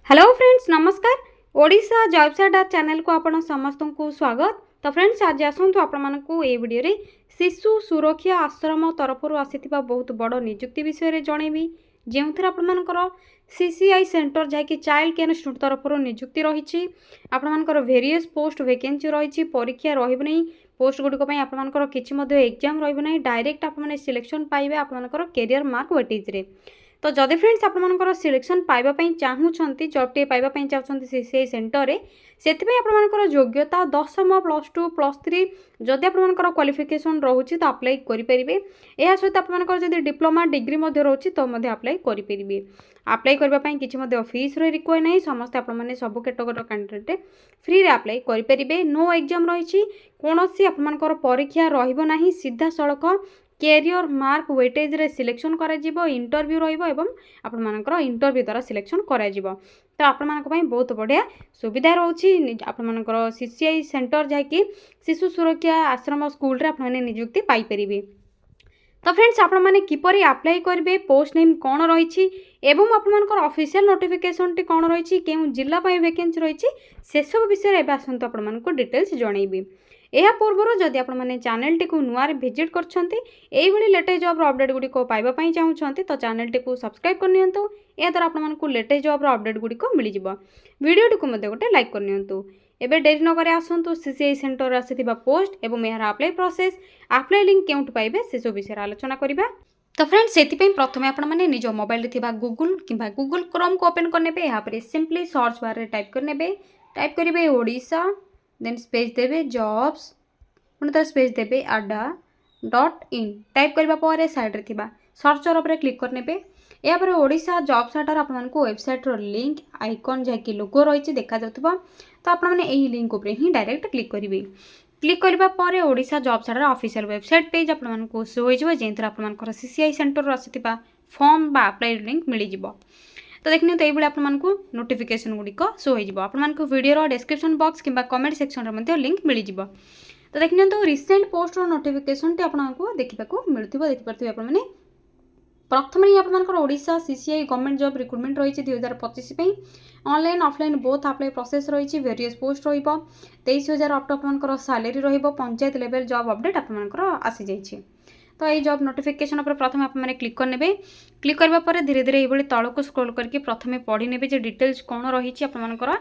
Hello friends नमस्कार। Odisha jobs अड्डा channel को आपण समस्त को स्वागत। तो फ्रेंड्स आज आसतु आपण को ए वीडियो रे शिशु सुरक्षा आश्रम तरफ आसीथिबा बहुत बड़ नियुक्ति विषय रे जणेबी जेउथर आपणमानकर सीसीआई सेंटर जाकि चाइल्ड केयर इंस्टीट्यूट तरफ नियुक्ति रही आपणमानकर वेरियस पोस्ट वैकेंसी रही परीक्षा रहिबो नै पोस्ट गुडिक पई आपणमानकर किछि मध्ये एग्जाम रहिबो नै डायरेक्ट आपमने सिलेक्शन पाइबे आपणमानकर करियर मार्क वेटेज रे। तो जदि फ्रेंड्स आपंकर सिलेक्शन पाइबापी चाहूँगी जॉबटे पाइबापी चाहते सीसीआई सेंटर से आपर योग्यता 10वीं +2 +3 जदि आपर क्वालिफिकेशन रोचे तो अप्लाई करेंगे। यह सहित आपर जब डिप्लोमा डिग्री रोचे तो अप्लाई करेंगे। अप्लाई करने किसी फीस रिक्वायर नहीं समस्त आपने सब कैटेगोरी कैंडिडेट फ्री रे अप्लाई करेंगे। नो एग्जाम रही कौन सी आपर परीक्षा रहा सीधा सड़क कैरियर मार्क वेटेज रे सिलेक्शन करा जिवो इंटरव्यू रहिबो एवं आपण मानकर इंटरव्यू द्वारा सिलेक्शन करा जिवो। तो आपण मानक पई बहुत बढ़िया सुविधा रहउची आपण मानकर सीसीआई सेंटर जाकि शिशु सुरक्षा आश्रम स्कूल रे आपण माने नियुक्ति पाई परिबे। तो फ्रेंड्स आपण माने किपरि अप्लाई करबे पोस्ट नेम कौन रही एवं आपण मानकर ऑफिशियल नोटिफिकेशन टी कौन रही केउ जिल्ला पई वैकेंसी रही से सब विषय रे आसंत आपण मानक डिटेल्स जणैबी। यह पूर्व जदि आपने चैनल टी नुआर भिजिट कर लेटेस्ट जॉब अपडेट गुड़ी पाइबापी चाहूँगी तो चैनल टी सब्सक्राइब करनी या द्वारा आपको लेटेस्ट जॉब अपडेट गुड़ी मिल जाव। वीडियो टी गोटे लाइक करनी। एबे डेरी नक आसतु सीसीआई सेंटर आसीथिबा पोस्ट एवं यार अप्लाई प्रोसेस अप्लाई लिंक केउट पाइबे से सब विषय आलोचना करिबा। तो फ्रेंड्स से प्रथम आपने निज मोबाइल रे गूगल किंबा गूगल क्रोम को ओपन करने यहाँ पर सिंपली सर्च बार टाइप करने टाइप करेंगे ओडिशा देन स्पेस देवे जॉब्स पुणी तर स्पेस देवे adda.in टाइप करने साइड रे सर्चर उपर क्लिक करने या पर ओडिशा जॉब्स अड्डार आपको वेबसाइट रो लिंक आइकन जहाँकि लोगो रही देखा जाउथबा तो आपने यही लिंक उपर ही डायरेक्ट क्लिक करेंगे। क्लिक करने ओडिशा जॉब्स अड्डार ऑफिशियल वेबसाइट पेज आपको शो हो जेंथर आपनकर सीसीआई सेंटर आसीथिबा फॉर्म बा अप्लाई लिंक मिल जिवो। तो देखनी तो ये आपको नोटिफिकेशन गुड़िक शो हो आपको वीडियो डिस्क्रिप्शन बॉक्स किंबा कमेंट सेक्शन में लिंक मिल जाव। तो देखनी तो रिसेंट पोस्ट नोटिफिकेशन टी आपको देखा मिलूँ देखिपे आपने प्रथम ही आपर Odisha CCI government job recruitment रही 2025 online offline both apply process रही वेरियस पोस्ट रो23,000 अप टू आपर salary panchayat level job update आपर आसी जाइए। तो ये जॉब नोटिफिकेशन पर प्रथम आपने क्लिक करने क्लिक करने धीरे धीरे ये तौक को स्क्रॉल करके प्रथम पढ़ी ने डिटेल्स कौन रही आपर।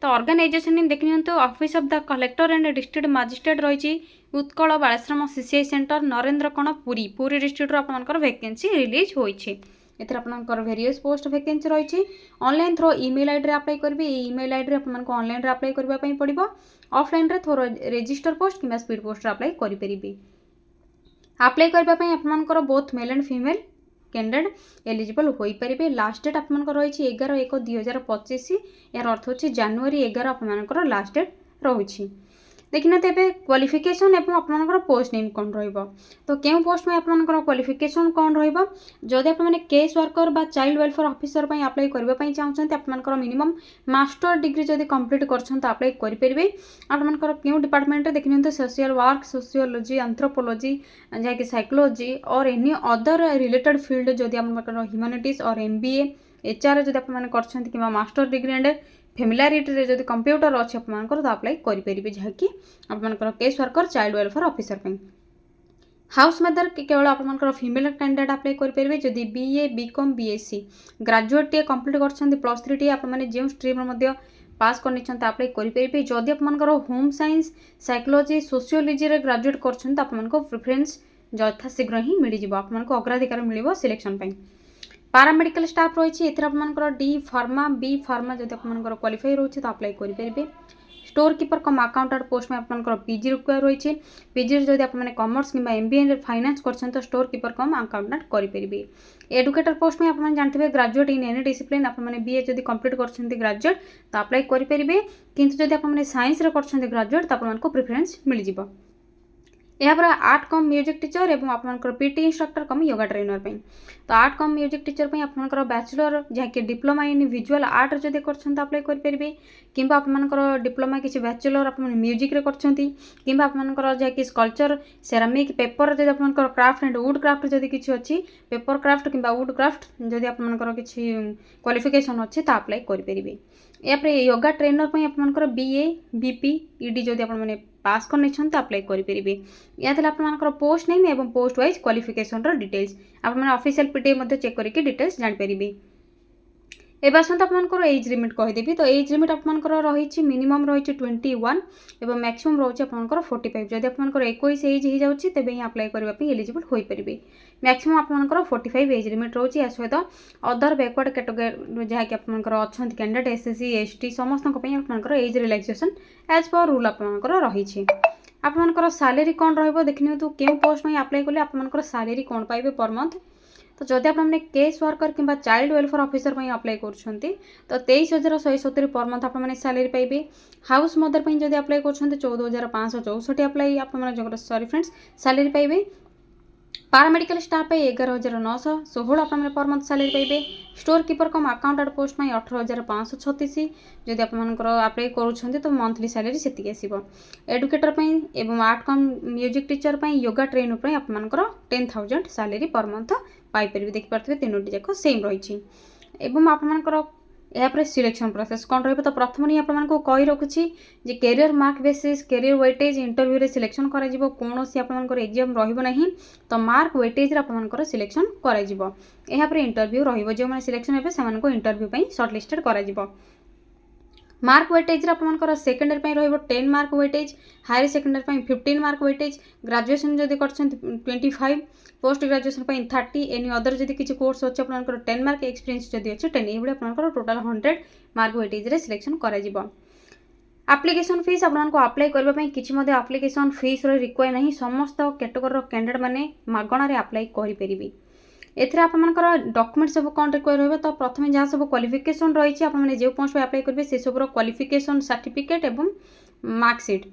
तो ऑर्गेनाइजेशन देखनी तो office of the collector and district magistrate रही उत्कल बालाश्रम सीसीआई सेंटर नरेंद्र कण पुरी पुरी डिस्ट्रिक्ट आपर वैकेंसी रिलीज होती एथर आपर वेरियस पोस्ट वैकेंसी रही online through email ID apply करेंगे। ईमेल आईडी आपको ऑनलाइन अप्लाई करने पड़ो ऑफलाइन थ्रो रजिस्टर पोस्ट कि स्पीड पोस्ट अप्लाई करेंगे। अप्लाई करने आपर both male and female candidate eligible हो पारे। लास्ट डेट आपर रही 11/1/2025 यार अर्थ हो January 11 आपर लास्ट डेट रही। देखना तो ये क्वालिफिकेशन एवं आपर पोस्ट नेम कौन रहा तो क्यों पोस्ट में आपर क्वालिफिकेशन कौन रही आपने केस वर्कर बा चाइल्ड वेलफेयर ऑफिसर अप्लाई करने चाहते आपर मिनिमम मास्टर डिग्री जब कंप्लीट कर अप्लाई करेंगे। आपर क्यों डिपार्टमेंट देखनी तो सोशल वर्क सोशियोलॉजी एंथ्रोपोलॉजी जहाँकि साइकोलॉजी और एनी अदर रिलेटेड फील्ड जदि आपर ह्यूमैनिटीज और MBA HR जब आप कि मास्टर डिग्री एंड फेमिलारिटी जब कंप्यूटर अच्छे आपर तो अप्लाई करेंगे जहाँकि आपर case worker child welfare officer house mother केवल आपर फीमेल कैंडिडेट अप्लाई करेंगे जदि BA BCom BSc ग्रेजुएट टे कंप्लीट कर +3 टी आपने जो स्ट्रीम पास कर अप्लाई करेंगे। जदि आपर home science psychology sociology graduate कर प्रिफरेन्स यथाशीघ्र ही मिल जाव आपको अग्राधिकार मिल सिलेक्शन पारामेडिकल स्टाफ रही आपर D फार्मा B फार्मा जब आपर क्वालिफाई रही तो अप्लाई करेंगे। Store keeper cum accountant post में आपर PG रिक्वायर रही PG जब आपने कॉमर्स कि MBA फाइनेंस कर तो स्टोर कीपर कम अकाउंटेंट करेंगे। एडुकेटर पोस्ट में आपने जानते ग्रेजुएट इन एनी डिसिप्लिन आपने BA जब कंप्लीट कर ग्रेजुएट तो अप्लाई करेंगे किंतु जब आपने साइंस कर ग्रेजुएट तो आपको प्रिफरेन्स मिल जाव। यापर आर्ट कम म्यूजिक टीचर एवं आपंकर PT instructor cum yoga trainer पे तो आर्ट कम म्यूजिक टीचर पे आपंकर बैचलर जहाँकि डिप्लोमा इन विजुअल आर्ट जब कर अप्लाई करेंगे कि आपंकर डिप्लोमा किसी बैचलर आप म्यूजिक कि आपंकर जहाँकि स्कल्पचर सेरामिक पेपर जब आपंकर क्राफ्ट एंड वुड क्राफ्ट जब किसी अच्छी पेपर क्राफ्ट कि वुड क्राफ्ट जब आपंकर किसी क्वालिफिकेशन अच्छी तो अप्लाई करेंगे। यापर योगा ट्रेनर पे आपंकर बीए बीपी ईडी जब आप पास कर अप्लाई करेंगे। या आपंकर पोस्ट नेम एवं पोस्ट वाइज क्वालिफिकेशन डिटेल्स आप ऑफिशियल पीडीएफ चेक करके डिटेल्स जानीपर। एवं आसता आपंकर एज लिमिट कहीदेवी तो एज लिमिट आपंकर रही मिनिमम रही 21 एवं मैक्सिमम रही आपंकर 45 जब आपंकर 21 एज हो जाए तेज ही अप्लाई करने एलिजिबल हो पारे। मैक्सिमम आपंकर 45 एज लिमिट रोचे या सहित अदर बैकवर्ड कैटेगरी जहाँकि आपंकर अच्छा कैंडिडेट एसएससी एसटी समस्त आपंकर age relaxation age per rule आपंकर रही। आपंकर सैलरी कौन रखनी क्यों पोस्ट में अप्लाई कले आपंकर सैलरी कौन पाइबे पर मंथ तो जब आपने केस वर्कर कि चाइल्ड वेलफेयर ऑफिसर अप्लाई कर तो 23,170 पर मंथ आपने सैलरी पाइबे। हाउस मदर जब अप्लाई कर 14,564 अप्लाई आप सॉरी फ्रेंड्स सैलरी पाइबे। पारामेडिकल स्टाफ 11,916 आपने पर मंथ सैलरी पाइबे। Store keeper cum accountant post 18,536 जब आपंकर अप्लाई कर तो मंथली सैलरी से आसो। एडुकेटर एवं art cum music teacher yoga trainer आपंकर 10,000 सैलरी पर मंथ पाइपर देखिपे तीनोटी जाक सेम रही। आपंकर यापर सिलेक्शन प्रोसेस कौन रही तो प्रथम ही आपको कही रखुच्छी जे career mark basis career weightage interview रे सिलेक्शन कौन सी आपंकर एग्जाम रही तो मार्क वेटेज आपंकर सिलेक्शन कर इंटरव्यू रो सिलेक्शन हे से इंटरव्यू सर्टलिस्टेड कर। मार्क वेटेज आपंकर सेकेंडरी रही 10 mark weightage higher secondary 15 mark weightage graduation जब कर 25 पोस्ट ग्रेजुएशन 30 एनी अदर जब किसी कोर्स अच्छे आपंकर 10 मार्क एक्सपीरियंस जब अच्छे 10 ये आपंकर टोटाल 100 मार्क वेटेज रे सिलेक्शन कर। एप्लिकेशन फीस आपको अप्लाई करने किसी एप्लिकेशन फीस रिक्वायर नहीं समस्त कैटेगोरी कैंडिडेट मैंने मागणार अप्लाई करेंगे। एथरे आपंकर डॉक्यूमेंट सब कौन रिक्वायर रही तो प्रथम जहाँ सब क्वालिफिकेशन रही आपने जो पोस्ट अप्लाई करेंगे से सब क्वालिफिकेशन सर्टिफिकेट एवं मार्कसीट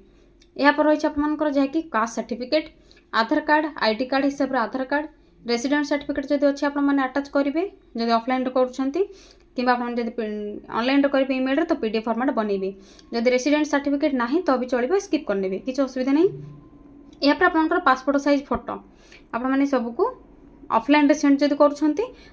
यहाँ पर रही आपंकर जहाँकि कास्ट सर्टिफिकेट आधार कार्ड आईडी कार्ड हिसाब से आधार कार्ड रेसिडेंट सर्टिफिकेट जब अच्छे आपने आटाच करेंगे जब ऑफलाइन कि ऑनलाइन करेंगे इमेल तो पीडीएफ फॉर्मेट बनइबे। जब रेसिडेंट सर्टिफिकेट ना तो भी चलो स्किप करने किसी असुविधा नहीं। यहाँ पर आपंकर पासपोर्ट साइज फोटो आपने सबको ऑफलाइन रे सेंड जब कर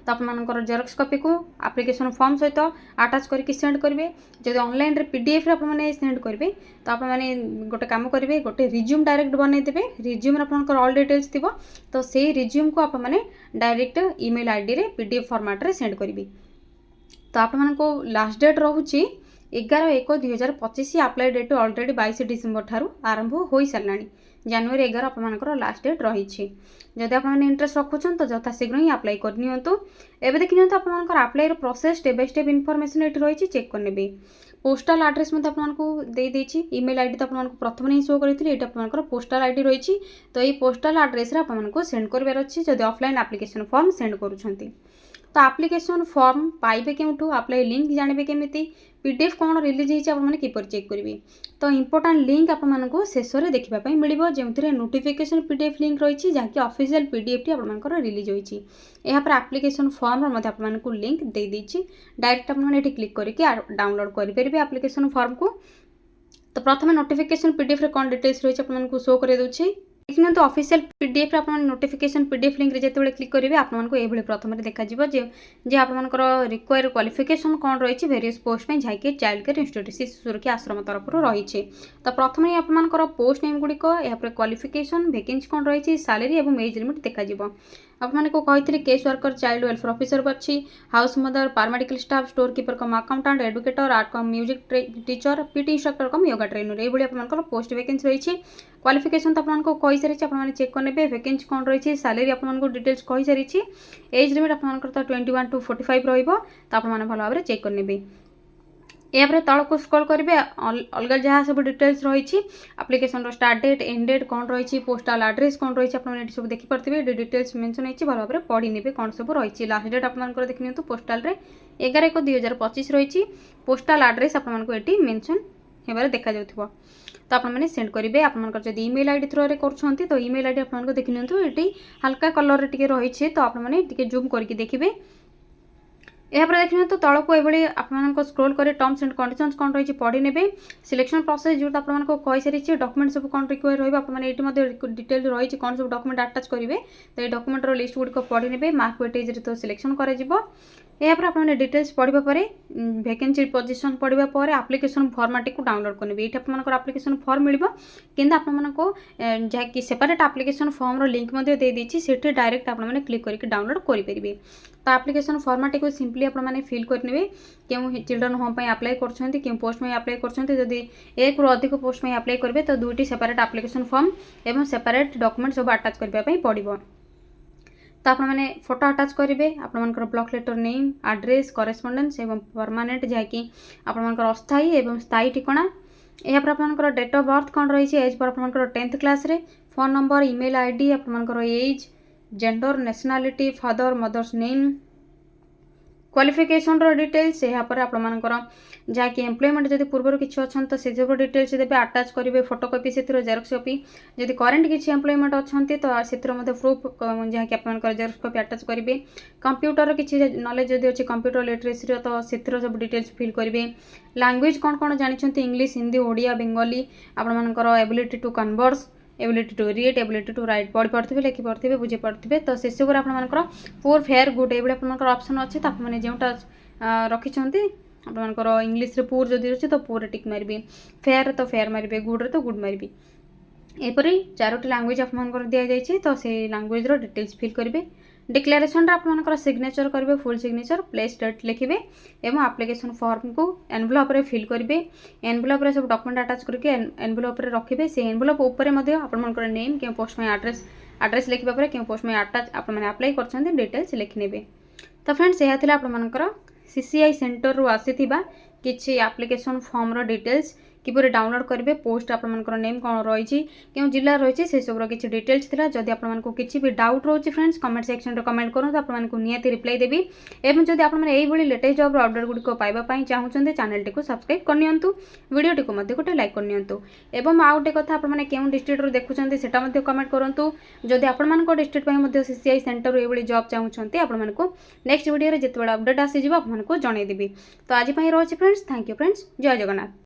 आपंकर जेरक्स कॉपी को एप्लिकेशन फॉर्म सहित आटाच करके सेंड करेंगे। जब ऑनलाइन रे पीडीएफ रे आपने सेंड करेंगे तो आपने गोटे काम करेंगे गोटे रिज्यूम डायरेक्ट बनईदेवे रिज्यूम आपंकर ऑल डिटेल्स थी तो से रिज्यूम को आपने डायरेक्ट ईमेल आईडी रे पीडीएफ फॉर्मेट रे सेंड करेंगे। तो आपको लास्ट डेट रोचे 11/1/2025 अप्लाई डेट ऑलरेडी 22 डिसेम्बर ठारू आरंभ हो सारा जनवरी 11 आपंकर लास्ट डेट रही। जदि आपने इंटरेस्ट रखुन तो यथाशीघ्र ही अप्लाई करनी एवं देखिए आपंकर apply process step by step information ये रही चेक करने। पोस्टाल आड्रेस आपको देदेछि ईमेल आईडी तो आपको प्रथम ही शो करी आपंकर पोस्टाल आईडी रही तो ये पोस्टाल आड्रेस आपको सेंड करार अच्छी जब ऑफलाइन एप्लिकेशन फॉर्म सेंड करुँच तो एप्लिकेशन फॉर्म पाइबे क्योंठू अप्लाई लिंक जानवे केमिति पीडीएफ कौन रिलीज होती आपने किपर चेक करेंगे तो इंपोर्टाट लिंक आपको शेष में देखापी मिल जो नोटिफिकेशन पीडीएफ लिंक रही जहाँकि ऑफिशियल पीडीएफ टी आपंकर रिलीज होती पर एप्लिकेशन फॉर्म आपको लिंक दे देछि डायरेक्ट आपने क्लिक करके डाउनलोड करेंगे एप्लिकेशन फॉर्म को। तो प्रथम नोटिफिकेशन पीडीएफ कौन डिटेल्स रही आपको शो कर दूसरी देखिए तो ऑफिशियल पीडीएफ आप नोटिफिकेशन पीडीएफ लिंक रे जिते क्लिक करेंगे आपको ये प्रथम देखा जे आपंकर रिक्वायर क्वालिफिकेशन कौन रही वेरियस पोस्ट में जहाँकि चाइल्ड केयर इंस्टीट्यूट शिशु सुरक्षा आश्रम तरफ रही। तो प्रथम ही आपंकर पोस्ट नेम गुड़िक यहाँ क्वालिफिकेशन वैकेंसी कौन रही सैलरी और एज लिमिट देखा आपको कही case worker child welfare officer अच्छी house mother paramedical staff store keeper cum accountant educator art cum music teacher PT instructor cum yoga trainer ये आपंकर पोस्ट वैकेंसी रही। क्वालिफिकेशन तो आपको कही सारी आपने चेक करने वैकेंसी कौन रही सैलरी आपको डिटेल्स कही सारी एज लिमिट आपंकर तो 21 to 45 रहा तो आपने भल भाव चेक करने। यापर तल को स्क्रॉल करेंगे अलग जहाँ सब डिटेल्स रही application start date end date कौन रही पोस्टाल आड्रेस कौन रही आपने सब देखिपे डिटेल्स मेंशन होती भल भाव पढ़ी ने कौन सब रही। लास्ट डेट आपंकर देखिए पोस्टाल 11/1/2025 रही पोस्टाल आड्रेस आपको ये मेंशन होबार देखा। तो आपने सेंड करेंगे आपंकर जब इमेल आईडी थ्रो कर तो इमेल आईडी आप देखी ये हल्का कलर टे रही तो आपने जूम करके देखिए यापर देखिए तो तौक ये आप स्क्रोल कर टर्म्स एंड कंडीशंस कौन रही पढ़ी ने सिलेक्शन प्रोसेस जो आपको कही सारी डॉक्यूमेंट सब कौन रिक्वायर रही आपने डिटेल रही कौन सब डॉक्यूमेंट अटैच करेंगे तो ये डॉक्यूमेंटर लिस्ट गुड़िक पढ़ी ने मार्क वेटेज तो सिलेक्शन कर यापर आपने डिटेल्स पढ़ा पर वैकेंसी पोजीशन पढ़ा पर एप्लिकेशन फॉर्मेट को डाउनलोड करेंगे ये आपंकर एप्लिकेशन फॉर्म मिल कि आपको जहाँकि सेपरेट एप्लिकेशन फॉर्म लिंक देदेछि से डायरेक्ट आपने क्लिक करके डाउनलोड करेंगे तो एप्लिकेशन फॉर्मेट को सिंपली आपने फिल करेंगे क्यों चिल्ड्रन होम अप्लाई कर पोस्ट में अप्लाई कर एक अधिक पोस्ट में अप्लाई करेंगे तो दुईटी सेपरेट एप्लिकेशन फॉर्म एवं सेपरेट डॉक्यूमेंट सब अटैच करने पड़ो तो आपने फोटो अटैच करेंगे आपंकर ब्लॉक लेटर नेम एड्रेस करेस्पोंडेंस एवं परमानेंट जहाँकि आपंकर अस्थायी एवं स्थायी ठिकाना यापर आपंकर डेट ऑफ बर्थ कौन रही एज पर आपंकर 10th क्लास रे फोन नंबर ईमेल आईडी आपंकर age gender nationality father mother's name qualification details यापर आपंकर जहाँकि एम्प्लॉयमेंट जब पूर्व किसी अच्छा तो से सब डिटेल्स देते अटैच करेंगे फोटोकॉपी से जेरक्स कॉपी जब करेन्ट किसी एम्प्लॉयमेंट अच्छा तो से प्रूफ जहाँकि आप जेरक्स कॉपी अटैच करेंगे कंप्यूटर किसी नॉलेज जब अच्छे कंप्यूटर लिटरेसी तो से सब डिटेल्स फिल करेंगे लैंग्वेज कौन कौन जानते इंग्लिश हिंदी ओडिया बेंगली आपंकर ability to converse ability to read ability to write पढ़ी पारे लिखि पारे बुझी पारे तो से सब आपर पुअर फेयर गुड ये आपर ऑप्शन अच्छे तो आपने जोटा रखिंट आपर इंग्लीश रे पुअर जदि अच्छे तो पुअर टिक मारे फेयर तो फेयर मारे गुड रे तो गुड मारे एपरी 4टी लैंग्वेज आपंकर दि जाइए तो से लैंग्वेज डिटेल्स फिल करेंगे डिक्लेरेशन आपंकर सिग्नेचर करेंगे फुल सिग्नेचर प्लेस डेट लिखिए एवं एप्लिकेशन फॉर्म को एनवेलप रे फिल करेंगे एनवेलप रे सब डॉक्यूमेंट अटैच करके एनवेलप रे रखिए से एनवेलप ऊपर आपंकर नेम क्यों पोस्ट में एड्रेस लिखा पर क्यों पोस्ट में अटैच आपने अप्लाई कर डिटेल्स लिखिने तो फ्रेंड्स यह था आपंकर सीसीआई सेंटर रु आसीथिबा किछि एप्लिकेशन फॉर्म रो डिटेल्स किपर डाउनलोड करेंगे पोस्ट आपंकर नेम कौन रही क्यों जिला रही से सब किसी डिटेल्स था जदि आपको किसी भी डाउट रोचे फ्रेंड्स कमेंट सेक्शन में कमेंट करूँ आपको निहाती रिप्लाई देवी एवं जब आपने यही लेटेस्ट जॉब अपडेट गुड़िक पाइबापी चाहते चैनल टी सब्सक्राइब करनी वीडियो टी गोटे लाइक करनी एवं आउ गोटे कथा आपने क्यों डिस्ट्रिक्ट देखुं से कमेंट करूँ जदि आपण डिस्ट्रिक्ट सीसीआई सेंटर ये जॉब चाहते आपको नेक्स्ट वीडियो जिते अपडेट आसीज आपको जनईदेवी तो आज रही फ्रेंड्स थैंक यू फ्रेंड्स जय जगन्नाथ।